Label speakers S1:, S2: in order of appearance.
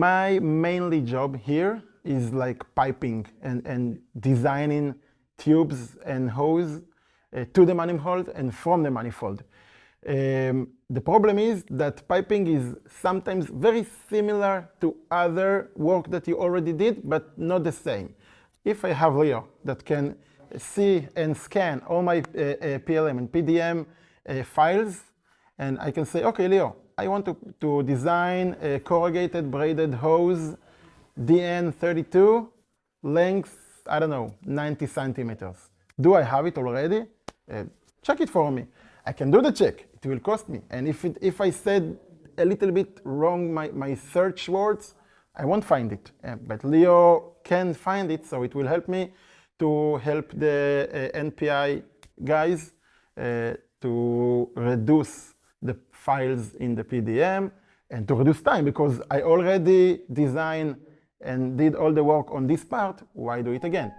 S1: my mainly job here is like piping and designing tubes and hose to the manifold and from the manifold. The problem is that piping is sometimes very similar to other work that you already did, but not the same. If I have Leo that can see and scan all my PLM and PDM files, and I can say, okay, Leo, I want to design a corrugated braided hose, DN32, length, I don't know, 90 centimeters. Do I have it already? Check it for me. I can do the check. It will cost me. And if I said a little bit wrong my search words, I won't find it. But Leo can find it, so it will help me to help the NPI guys to reduce the files in the PDM and to reduce time, because I already designed and did all the work on this part. Why do it again?